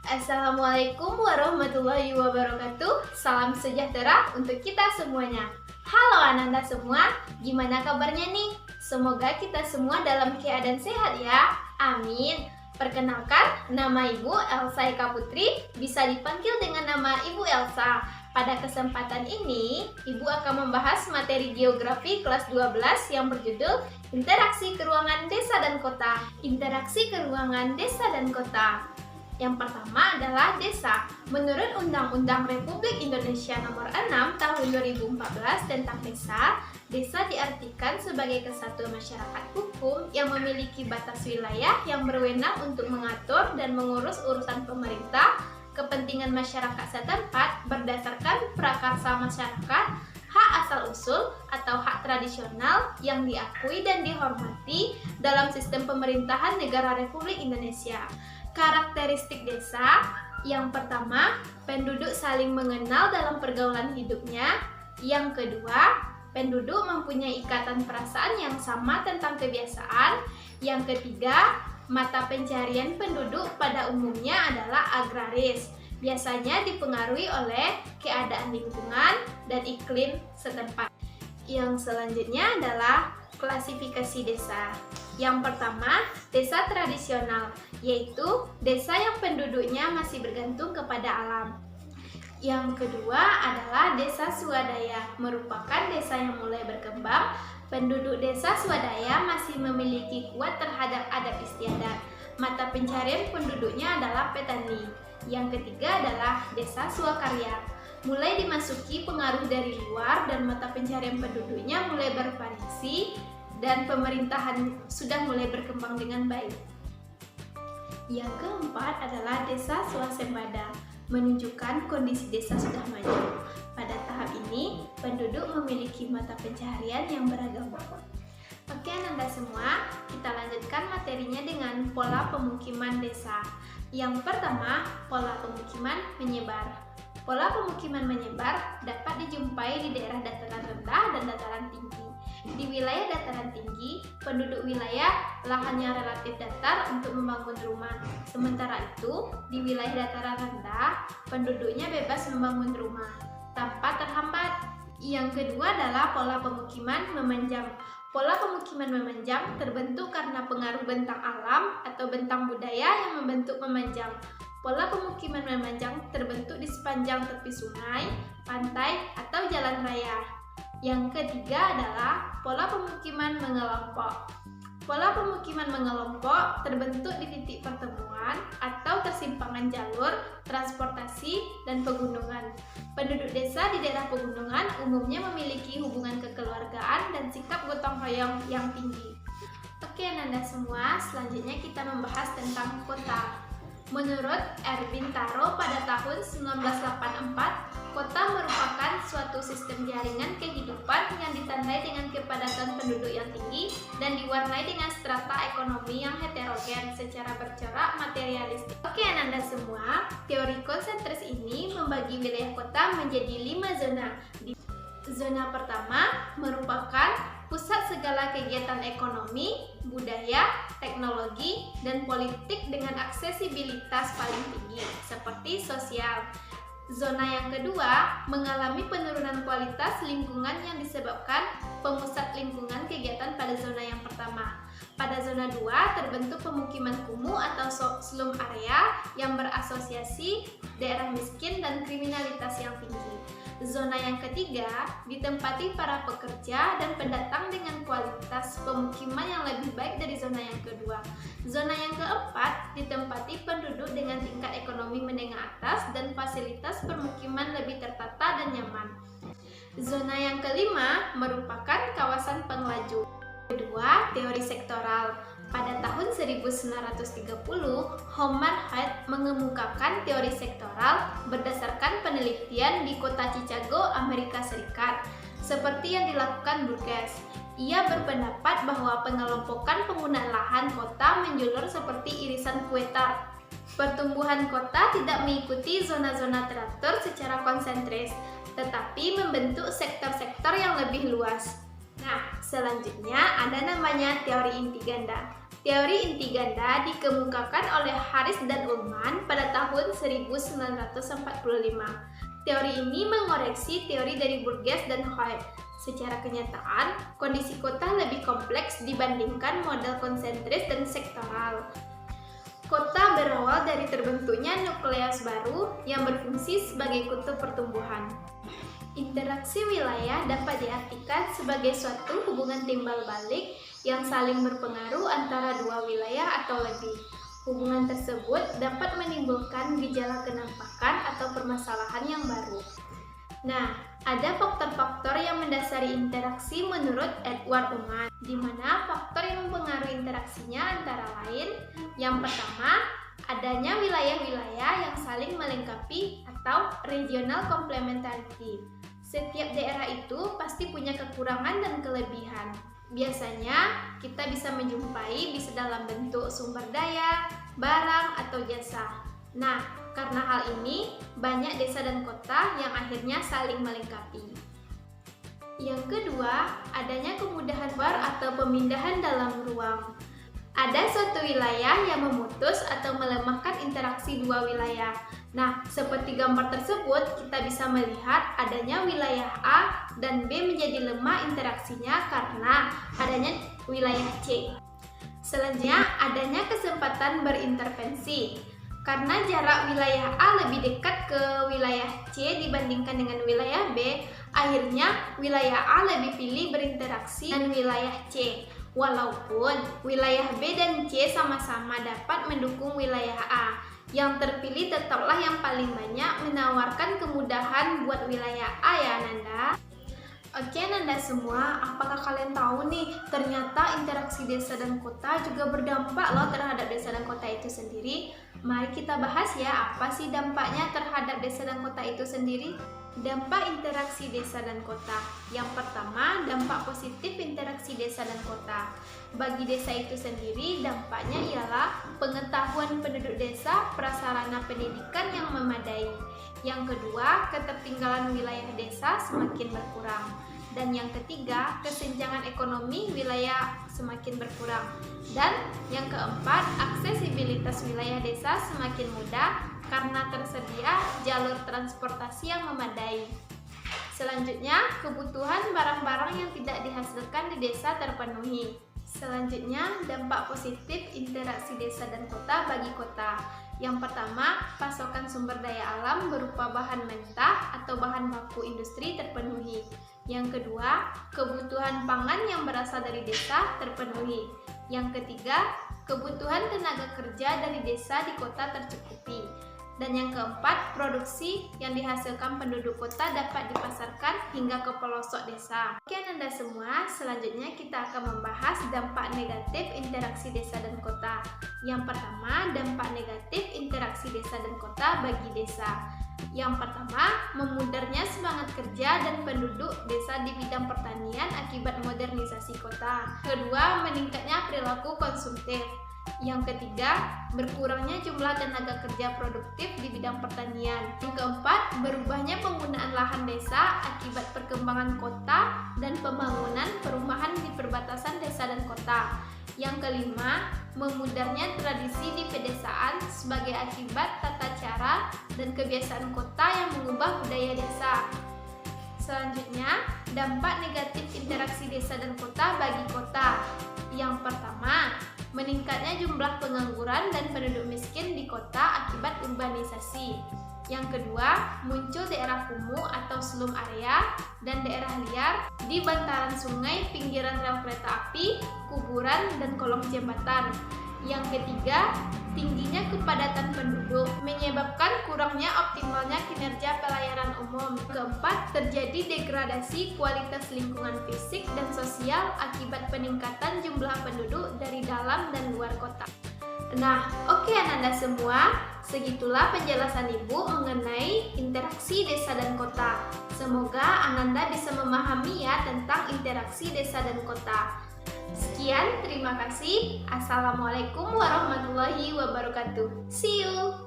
Assalamualaikum warahmatullahi wabarakatuh. Salam sejahtera untuk kita semuanya. Halo Ananda semua, gimana kabarnya nih? Semoga kita semua dalam keadaan sehat ya. Amin. Perkenalkan, nama Ibu Elsa Eka Putri, bisa dipanggil dengan nama Ibu Elsa. Pada kesempatan ini, Ibu akan membahas materi geografi kelas 12 yang berjudul Interaksi Keruangan Desa dan Kota. Interaksi Keruangan Desa dan Kota. Yang pertama adalah desa. Menurut Undang-Undang Republik Indonesia Nomor 6 Tahun 2014 tentang desa, desa diartikan sebagai kesatuan masyarakat hukum yang memiliki batas wilayah yang berwenang untuk mengatur dan mengurus urusan pemerintah, kepentingan masyarakat setempat berdasarkan prakarsa masyarakat, hak asal-usul atau hak tradisional yang diakui dan dihormati dalam sistem pemerintahan negara Republik Indonesia. Karakteristik desa, yang pertama, penduduk saling mengenal dalam pergaulan hidupnya. Yang kedua, penduduk mempunyai ikatan perasaan yang sama tentang kebiasaan. Yang ketiga, mata pencarian penduduk pada umumnya adalah agraris. Biasanya dipengaruhi oleh keadaan lingkungan dan iklim setempat. Yang selanjutnya adalah klasifikasi desa. Yang pertama, desa tradisional, yaitu desa yang penduduknya masih bergantung kepada alam. Yang kedua adalah desa swadaya, merupakan desa yang mulai berkembang. Penduduk desa swadaya masih memiliki kuat terhadap adat istiadat. Mata pencarian penduduknya adalah petani. Yang ketiga adalah desa swakarya, mulai dimasuki pengaruh dari luar dan mata pencarian penduduknya mulai bervariasi dan pemerintahan sudah mulai berkembang dengan baik. Yang keempat adalah desa swasembada, menunjukkan kondisi desa sudah maju. Pada tahap ini, penduduk memiliki mata pencaharian yang beragam. Oke Anda semua, kita lanjutkan materinya dengan pola pemukiman desa. Yang pertama, pola pemukiman menyebar. Pola pemukiman menyebar dapat dijumpai di daerah dataran rendah dan dataran tinggi. Di wilayah dataran tinggi, penduduk wilayah lahannya relatif datar untuk membangun rumah. Sementara itu, di wilayah dataran rendah, penduduknya bebas membangun rumah tanpa terhambat. Yang kedua adalah pola pemukiman memanjang. Pola pemukiman memanjang terbentuk karena pengaruh bentang alam atau bentang budaya yang membentuk memanjang. Pola pemukiman memanjang terbentuk di sepanjang tepi sungai, pantai, atau jalan raya. Yang ketiga adalah pola pemukiman mengelompok. Pola pemukiman mengelompok terbentuk di titik pertemuan atau tersimpangan jalur, transportasi, dan pegunungan. Penduduk desa di daerah pegunungan umumnya memiliki hubungan kekeluargaan dan sikap gotong royong yang tinggi. Oke Nanda semua, selanjutnya kita membahas tentang kota. Menurut Erwin Taro pada tahun 1984, kota merupakan suatu sistem jaringan kehidupan yang ditandai dengan kepadatan penduduk yang tinggi dan diwarnai dengan strata ekonomi yang heterogen secara bercorak materialistik. Oke Ananda semua, teori konsentris ini membagi wilayah kota menjadi 5 zona. Zona pertama merupakan pusat segala kegiatan ekonomi, budaya, teknologi, dan politik dengan aksesibilitas paling tinggi, seperti sosial. Zona yang kedua mengalami penurunan kualitas lingkungan yang disebabkan pemusat lingkungan kegiatan pada zona yang pertama. Pada zona 2 terbentuk pemukiman kumuh atau slum area yang berasosiasi daerah miskin dan kriminalitas yang tinggi. Zona yang ketiga ditempati para pekerja dan pendatang dengan kualitas pemukiman yang lebih baik dari zona yang kedua. Zona yang keempat ditempati penduduk dengan tingkat ekonomi menengah atas dan fasilitas permukiman lebih tertata dan nyaman. Zona yang kelima merupakan kawasan penglaju. Kedua, teori sektoral. Pada tahun 1930, Homan Hyde mengemukakan teori sektoral berdasarkan penelitian di kota Chicago, Amerika Serikat, seperti yang dilakukan Burgess. Ia berpendapat bahwa pengelompokan penggunaan lahan kota menjulur seperti irisan kue tart. Pertumbuhan kota tidak mengikuti zona-zona teratur secara konsentris, tetapi membentuk sektor-sektor yang lebih luas. Nah, selanjutnya ada namanya teori inti ganda. Teori inti ganda dikemukakan oleh Harris dan Ullman pada tahun tahun 1945. Teori ini mengoreksi teori dari Burgess dan Hoyt. Secara kenyataan, kondisi kota lebih kompleks dibandingkan model konsentris dan sektoral. Kota berawal dari terbentuknya nukleus baru yang berfungsi sebagai kutub pertumbuhan. Interaksi wilayah dapat diartikan sebagai suatu hubungan timbal balik yang saling berpengaruh antara dua wilayah atau lebih. Hubungan tersebut dapat menimbulkan gejala kenampakan atau permasalahan yang baru. Nah, ada faktor-faktor yang mendasari interaksi menurut Edward Uman, di mana faktor yang mempengaruhi interaksinya antara lain: yang pertama, adanya wilayah-wilayah yang saling melengkapi atau regional complementarity. Setiap daerah itu pasti punya kekurangan dan kelebihan. Biasanya kita bisa menjumpai bisa dalam bentuk sumber daya, barang, atau jasa. Nah, karena hal ini, banyak desa dan kota yang akhirnya saling melengkapi. Yang kedua, adanya kemudahan atau pemindahan dalam ruang. Ada suatu wilayah yang memutus atau melemahkan interaksi dua wilayah. Nah, seperti gambar tersebut, kita bisa melihat adanya wilayah A dan B menjadi lemah interaksinya karena adanya wilayah C. Selanjutnya, adanya kesempatan berintervensi. Karena jarak wilayah A lebih dekat ke wilayah C dibandingkan dengan wilayah B, akhirnya wilayah A lebih pilih berinteraksi dengan wilayah C. Walaupun wilayah B dan C sama-sama dapat mendukung wilayah A, yang terpilih tetaplah yang paling banyak menawarkan kemudahan buat wilayah A ya Nanda. Oke Nanda semua, apakah kalian tahu nih ternyata interaksi desa dan kota juga berdampak loh terhadap desa dan kota itu sendiri? Mari kita bahas ya, apa sih dampaknya terhadap desa dan kota itu sendiri? Dampak interaksi desa dan kota. Yang pertama, dampak positif interaksi desa dan kota. Bagi desa itu sendiri, dampaknya ialah pengetahuan penduduk desa, prasarana pendidikan yang memadai. Yang kedua, ketertinggalan wilayah desa semakin berkurang. Dan yang ketiga, kesenjangan ekonomi wilayah semakin berkurang. Dan yang keempat, aksesibilitas wilayah desa semakin mudah karena tersedia jalur transportasi yang memadai. Selanjutnya, kebutuhan barang-barang yang tidak dihasilkan di desa terpenuhi. Selanjutnya, dampak positif interaksi desa dan kota bagi kota. Yang pertama, pasokan sumber daya alam berupa bahan mentah atau bahan baku industri terpenuhi. Yang kedua, kebutuhan pangan yang berasal dari desa terpenuhi. Yang ketiga, kebutuhan tenaga kerja dari desa di kota tercukupi. Dan yang keempat, produksi yang dihasilkan penduduk kota dapat dipasarkan hingga ke pelosok desa. Oke Anda semua, selanjutnya kita akan membahas dampak negatif interaksi desa dan kota. Yang pertama, dampak negatif interaksi desa dan kota bagi desa. Yang pertama, memudarnya semangat kerja dan penduduk desa di bidang pertanian akibat modernisasi kota. Kedua, meningkatnya perilaku konsumtif. Yang ketiga, berkurangnya jumlah tenaga kerja produktif di bidang pertanian. Yang keempat, berubahnya penggunaan lahan desa akibat perkembangan kota dan pembangunan perumahan di perbatasan desa dan kota. Yang kelima, memudarnya tradisi di pedesaan sebagai akibat tata cara dan kebiasaan kota yang mengubah budaya desa. Selanjutnya, dampak negatif interaksi desa dan kota bagi kota. Yang pertama, meningkatnya jumlah pengangguran dan penduduk miskin di kota akibat urbanisasi. Yang kedua, muncul daerah kumuh atau slum area dan daerah liar di bantaran sungai, pinggiran rel kereta api, kuburan, dan kolong jembatan. Yang ketiga, tingginya kepadatan penduduk menyebabkan kurangnya optimalnya kinerja pelayanan umum. Keempat, terjadi degradasi kualitas lingkungan fisik dan sosial akibat peningkatan jumlah penduduk dari dalam dan luar kota. Nah, oke Ananda semua, segitulah penjelasan Ibu mengenai interaksi desa dan kota. Semoga Ananda bisa memahami ya tentang interaksi desa dan kota. Sekian, terima kasih. Assalamualaikum warahmatullahi wabarakatuh. See you!